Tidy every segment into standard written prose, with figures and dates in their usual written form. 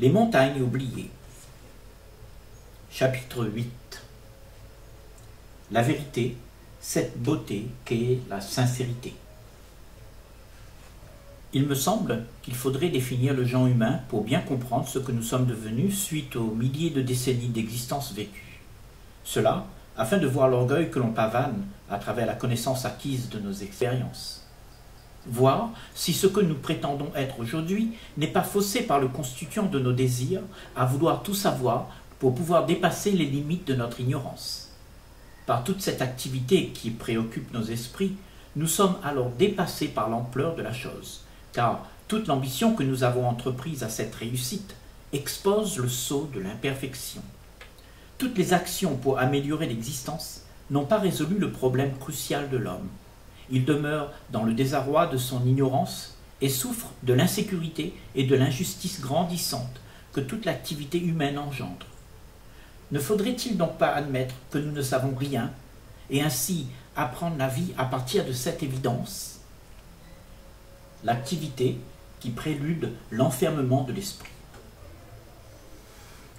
Les montagnes oubliées. Chapitre 8. La vérité, cette beauté qu'est la sincérité. Il me semble qu'il faudrait définir le genre humain pour bien comprendre ce que nous sommes devenus suite aux milliers de décennies d'existence vécue. Cela, afin de voir l'orgueil que l'on pavane à travers la connaissance acquise de nos expériences. Voir si ce que nous prétendons être aujourd'hui n'est pas faussé par le constituant de nos désirs à vouloir tout savoir pour pouvoir dépasser les limites de notre ignorance. Par toute cette activité qui préoccupe nos esprits, nous sommes alors dépassés par l'ampleur de la chose, car toute l'ambition que nous avons entreprise à cette réussite expose le sceau de l'imperfection. Toutes les actions pour améliorer l'existence n'ont pas résolu le problème crucial de l'homme. Il demeure dans le désarroi de son ignorance et souffre de l'insécurité et de l'injustice grandissante que toute l'activité humaine engendre. Ne faudrait-il donc pas admettre que nous ne savons rien et ainsi apprendre la vie à partir de cette évidence? L'activité qui prélude l'enfermement de l'esprit.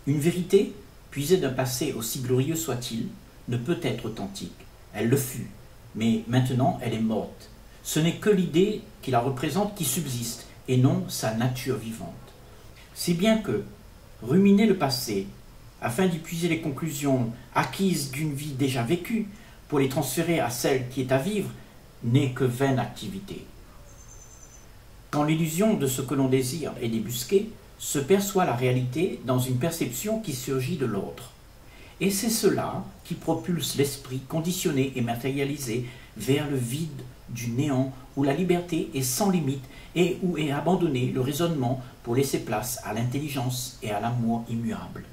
Une vérité, puisée d'un passé aussi glorieux soit-il, ne peut être authentique. Elle le fut. Mais maintenant, elle est morte. Ce n'est que l'idée qui la représente qui subsiste, et non sa nature vivante. Si bien que ruminer le passé, afin d'y puiser les conclusions acquises d'une vie déjà vécue, pour les transférer à celle qui est à vivre, n'est que vaine activité. Quand l'illusion de ce que l'on désire est débusquée, se perçoit la réalité dans une perception qui surgit de l'autre. Et c'est cela qui propulse l'esprit conditionné et matérialisé vers le vide du néant où la liberté est sans limite et où est abandonné le raisonnement pour laisser place à l'intelligence et à l'amour immuable.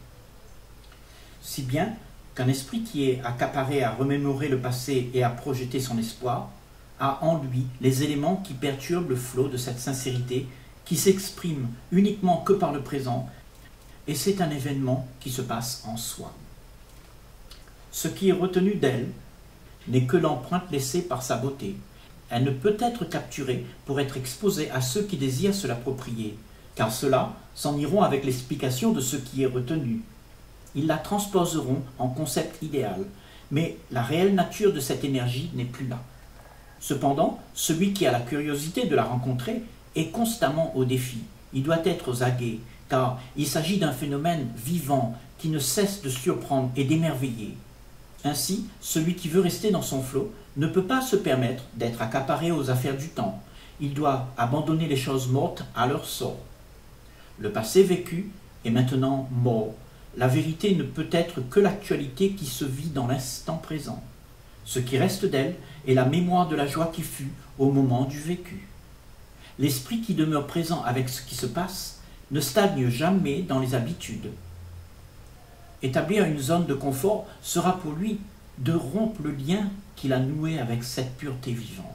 Si bien qu'un esprit qui est accaparé à remémorer le passé et à projeter son espoir a en lui les éléments qui perturbent le flot de cette sincérité qui s'exprime uniquement que par le présent, et c'est un événement qui se passe en soi. Ce qui est retenu d'elle n'est que l'empreinte laissée par sa beauté. Elle ne peut être capturée pour être exposée à ceux qui désirent se l'approprier, car ceux-là s'en iront avec l'explication de ce qui est retenu. Ils la transposeront en concept idéal, mais la réelle nature de cette énergie n'est plus là. Cependant, celui qui a la curiosité de la rencontrer est constamment au défi. Il doit être aux aguets, car il s'agit d'un phénomène vivant qui ne cesse de surprendre et d'émerveiller. Ainsi, celui qui veut rester dans son flot ne peut pas se permettre d'être accaparé aux affaires du temps. Il doit abandonner les choses mortes à leur sort. Le passé vécu est maintenant mort. La vérité ne peut être que l'actualité qui se vit dans l'instant présent. Ce qui reste d'elle est la mémoire de la joie qui fut au moment du vécu. L'esprit qui demeure présent avec ce qui se passe ne stagne jamais dans les habitudes. Établir une zone de confort sera pour lui de rompre le lien qu'il a noué avec cette pureté vivante.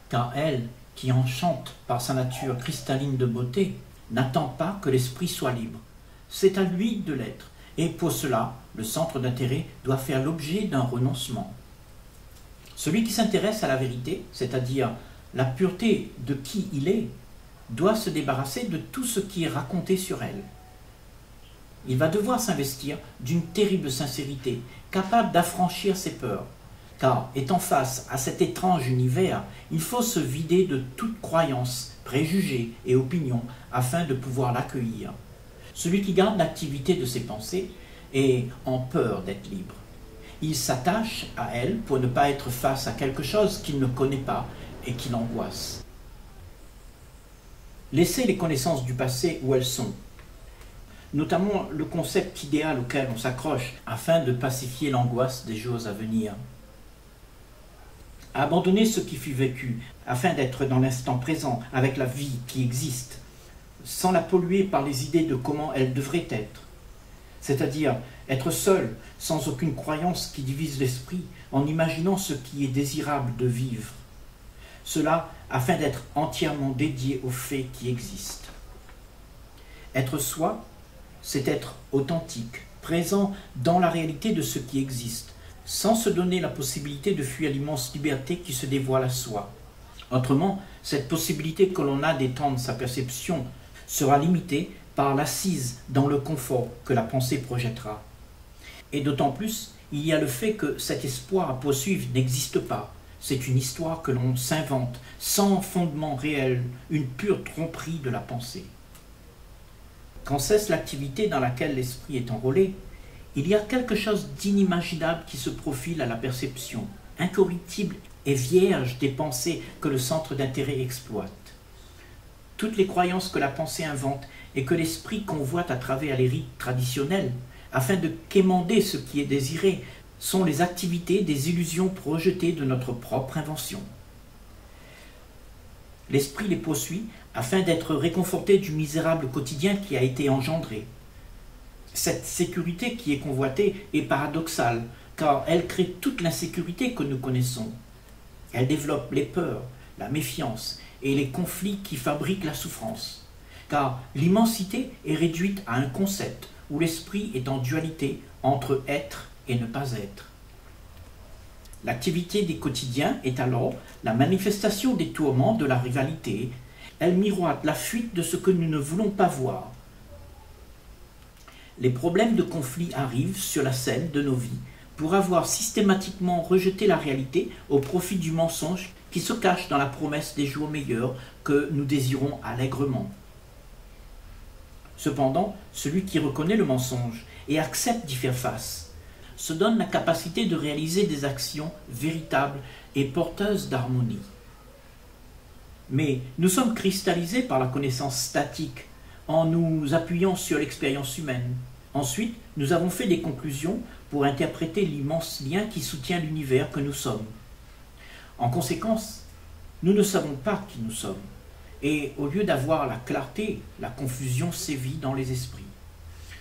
Car elle, qui enchante par sa nature cristalline de beauté, n'attend pas que l'esprit soit libre. C'est à lui de l'être, et pour cela, le centre d'intérêt doit faire l'objet d'un renoncement. Celui qui s'intéresse à la vérité, c'est-à-dire la pureté de qui il est, doit se débarrasser de tout ce qui est raconté sur elle. Il va devoir s'investir d'une terrible sincérité, capable d'affranchir ses peurs, car étant face à cet étrange univers, il faut se vider de toute croyance, préjugés et opinion afin de pouvoir l'accueillir. Celui qui garde l'activité de ses pensées est en peur d'être libre. Il s'attache à elle pour ne pas être face à quelque chose qu'il ne connaît pas et qui l'angoisse. Laissez les connaissances du passé où elles sont, notamment le concept idéal auquel on s'accroche afin de pacifier l'angoisse des jours à venir. Abandonner ce qui fut vécu afin d'être dans l'instant présent avec la vie qui existe, sans la polluer par les idées de comment elle devrait être. C'est-à-dire être seul, sans aucune croyance qui divise l'esprit, en imaginant ce qui est désirable de vivre. Cela afin d'être entièrement dédié aux faits qui existent. Être soi, c'est être authentique, présent dans la réalité de ce qui existe, sans se donner la possibilité de fuir l'immense liberté qui se dévoile à soi. Autrement, cette possibilité que l'on a d'étendre sa perception sera limitée par l'assise dans le confort que la pensée projettera. Et d'autant plus, il y a le fait que cet espoir à poursuivre n'existe pas. C'est une histoire que l'on s'invente, sans fondement réel, une pure tromperie de la pensée. Quand cesse l'activité dans laquelle l'esprit est enrôlé, il y a quelque chose d'inimaginable qui se profile à la perception, incorruptible et vierge des pensées que le centre d'intérêt exploite. Toutes les croyances que la pensée invente et que l'esprit convoite à travers les rites traditionnels, afin de quémander ce qui est désiré, sont les activités des illusions projetées de notre propre invention. L'esprit les poursuit afin d'être réconforté du misérable quotidien qui a été engendré. Cette sécurité qui est convoitée est paradoxale, car elle crée toute l'insécurité que nous connaissons. Elle développe les peurs, la méfiance et les conflits qui fabriquent la souffrance. Car l'immensité est réduite à un concept où l'esprit est en dualité entre être et ne pas être. L'activité des quotidiens est alors la manifestation des tourments de la rivalité. Elle miroite la fuite de ce que nous ne voulons pas voir. Les problèmes de conflit arrivent sur la scène de nos vies pour avoir systématiquement rejeté la réalité au profit du mensonge qui se cache dans la promesse des jours meilleurs que nous désirons allègrement. Cependant, celui qui reconnaît le mensonge et accepte d'y faire face se donne la capacité de réaliser des actions véritables et porteuses d'harmonie. Mais nous sommes cristallisés par la connaissance statique en nous appuyant sur l'expérience humaine. Ensuite, nous avons fait des conclusions pour interpréter l'immense lien qui soutient l'univers que nous sommes. En conséquence, nous ne savons pas qui nous sommes. Et au lieu d'avoir la clarté, la confusion sévit dans les esprits.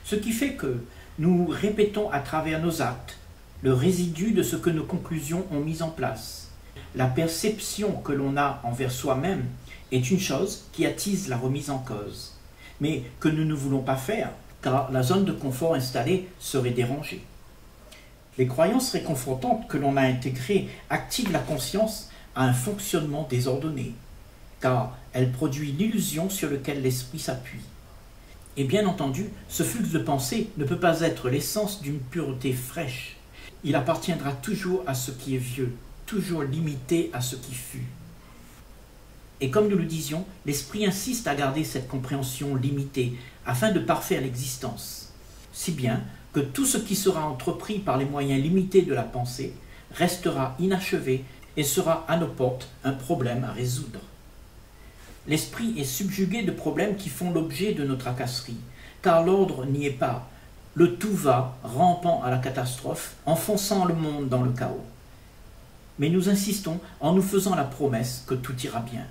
Ce qui fait que nous répétons à travers nos actes le résidu de ce que nos conclusions ont mis en place. La perception que l'on a envers soi-même est une chose qui attise la remise en cause, mais que nous ne voulons pas faire, car la zone de confort installée serait dérangée. Les croyances réconfortantes que l'on a intégrées activent la conscience à un fonctionnement désordonné, car elle produit l'illusion sur laquelle l'esprit s'appuie. Et bien entendu, ce flux de pensée ne peut pas être l'essence d'une pureté fraîche. Il appartiendra toujours à ce qui est vieux, toujours limité à ce qui fut. Et comme nous le disions, l'esprit insiste à garder cette compréhension limitée afin de parfaire l'existence, si bien que tout ce qui sera entrepris par les moyens limités de la pensée restera inachevé et sera à nos portes un problème à résoudre. L'esprit est subjugué de problèmes qui font l'objet de nos tracasseries, car l'ordre n'y est pas. Le tout va, rampant à la catastrophe, enfonçant le monde dans le chaos. Mais nous insistons en nous faisant la promesse que tout ira bien.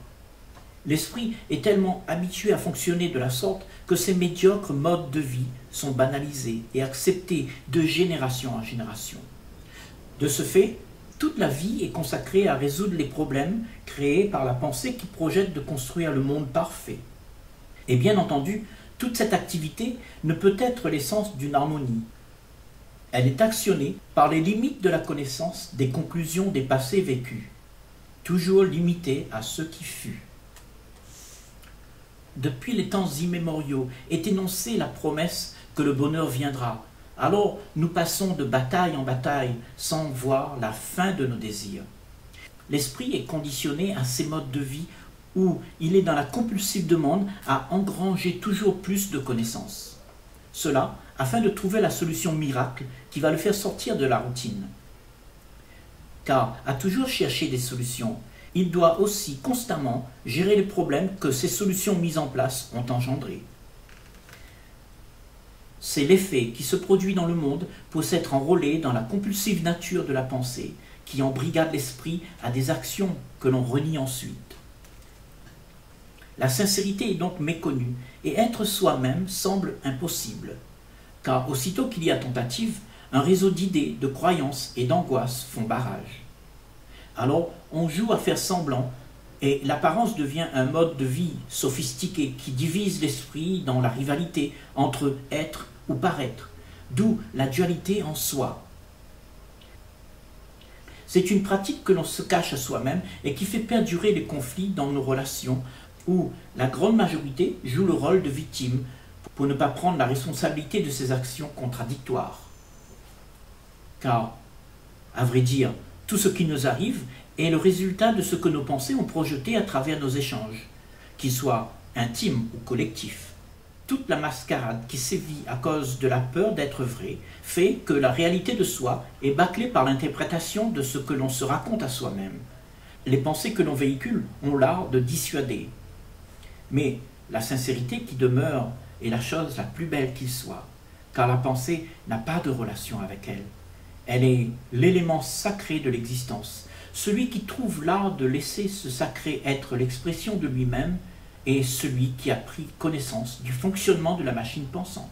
L'esprit est tellement habitué à fonctionner de la sorte que ces médiocres modes de vie sont banalisés et acceptés de génération en génération. De ce fait, toute la vie est consacrée à résoudre les problèmes créés par la pensée qui projette de construire le monde parfait. Et bien entendu, toute cette activité ne peut être l'essence d'une harmonie. Elle est actionnée par les limites de la connaissance des conclusions des passés vécus, toujours limitées à ce qui fut. Depuis les temps immémoriaux est énoncée la promesse que le bonheur viendra. Alors nous passons de bataille en bataille sans voir la fin de nos désirs. L'esprit est conditionné à ces modes de vie où il est dans la compulsive demande à engranger toujours plus de connaissances. Cela afin de trouver la solution miracle qui va le faire sortir de la routine. Car à toujours chercher des solutions, il doit aussi constamment gérer les problèmes que ces solutions mises en place ont engendrés. C'est l'effet qui se produit dans le monde pour s'être enrôlé dans la compulsive nature de la pensée qui embrigade l'esprit à des actions que l'on renie ensuite. La sincérité est donc méconnue et être soi-même semble impossible, car aussitôt qu'il y a tentative, un réseau d'idées, de croyances et d'angoisses font barrage. Alors on joue à faire semblant et l'apparence devient un mode de vie sophistiqué qui divise l'esprit dans la rivalité entre être ou paraître, d'où la dualité en soi. C'est une pratique que l'on se cache à soi-même et qui fait perdurer les conflits dans nos relations où la grande majorité joue le rôle de victime pour ne pas prendre la responsabilité de ses actions contradictoires. Car, à vrai dire, tout ce qui nous arrive est le résultat de ce que nos pensées ont projeté à travers nos échanges, qu'ils soient intimes ou collectifs. Toute la mascarade qui sévit à cause de la peur d'être vrai fait que la réalité de soi est bâclée par l'interprétation de ce que l'on se raconte à soi-même. Les pensées que l'on véhicule ont l'art de dissuader. Mais la sincérité qui demeure est la chose la plus belle qu'il soit, car la pensée n'a pas de relation avec elle. Elle est l'élément sacré de l'existence, celui qui trouve l'art de laisser ce sacré être l'expression de lui-même est celui qui a pris connaissance du fonctionnement de la machine pensante.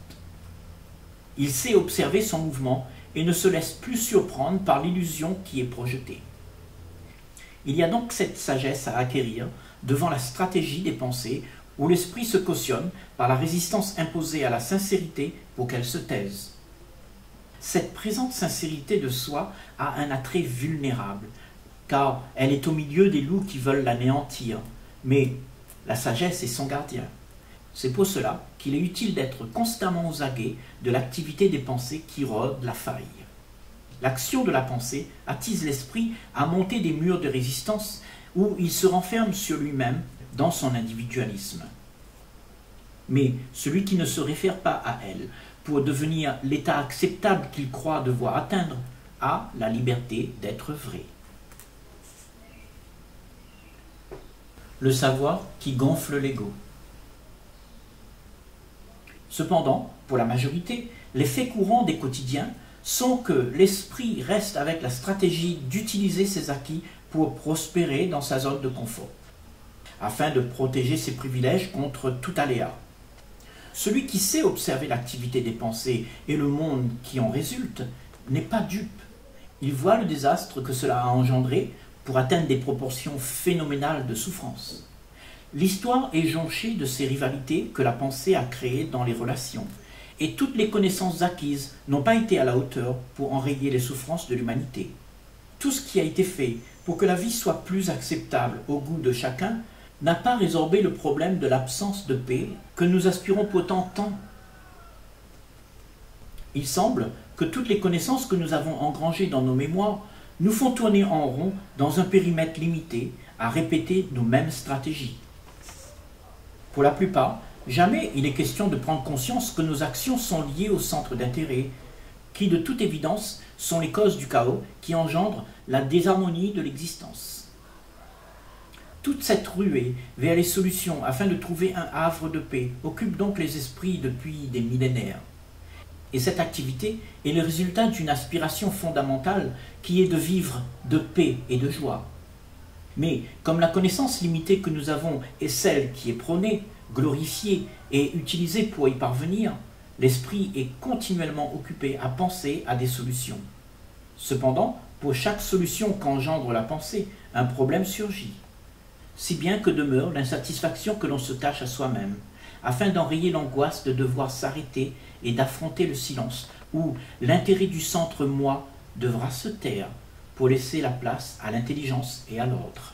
Il sait observer son mouvement et ne se laisse plus surprendre par l'illusion qui est projetée. Il y a donc cette sagesse à acquérir devant la stratégie des pensées où l'esprit se cautionne par la résistance imposée à la sincérité pour qu'elle se taise. Cette présente sincérité de soi a un attrait vulnérable, car elle est au milieu des loups qui veulent l'anéantir, mais la sagesse est son gardien. C'est pour cela qu'il est utile d'être constamment aux aguets de l'activité des pensées qui rôdent la faille. L'action de la pensée attise l'esprit à monter des murs de résistance où il se renferme sur lui-même dans son individualisme. Mais celui qui ne se réfère pas à elle pour devenir l'état acceptable qu'il croit devoir atteindre a la liberté d'être vrai. Le savoir qui gonfle l'ego. Cependant, pour la majorité, les faits courants des quotidiens sont que l'esprit reste avec la stratégie d'utiliser ses acquis pour prospérer dans sa zone de confort, afin de protéger ses privilèges contre tout aléa. Celui qui sait observer l'activité des pensées et le monde qui en résulte n'est pas dupe. Il voit le désastre que cela a engendré pour atteindre des proportions phénoménales de souffrance. L'histoire est jonchée de ces rivalités que la pensée a créées dans les relations, et toutes les connaissances acquises n'ont pas été à la hauteur pour enrayer les souffrances de l'humanité. Tout ce qui a été fait pour que la vie soit plus acceptable au goût de chacun n'a pas résorbé le problème de l'absence de paix que nous aspirons pourtant tant. Il semble que toutes les connaissances que nous avons engrangées dans nos mémoires nous font tourner en rond dans un périmètre limité à répéter nos mêmes stratégies. Pour la plupart, jamais il est question de prendre conscience que nos actions sont liées aux centres d'intérêt, qui de toute évidence sont les causes du chaos qui engendrent la désharmonie de l'existence. Toute cette ruée vers les solutions afin de trouver un havre de paix occupe donc les esprits depuis des millénaires. Et cette activité est le résultat d'une aspiration fondamentale qui est de vivre de paix et de joie. Mais comme la connaissance limitée que nous avons est celle qui est prônée, glorifiée et utilisée pour y parvenir, l'esprit est continuellement occupé à penser à des solutions. Cependant, pour chaque solution qu'engendre la pensée, un problème surgit. Si bien que demeure l'insatisfaction que l'on se cache à soi-même, afin d'enrayer l'angoisse de devoir s'arrêter et d'affronter le silence, où l'intérêt du centre moi devra se taire pour laisser la place à l'intelligence et à l'ordre.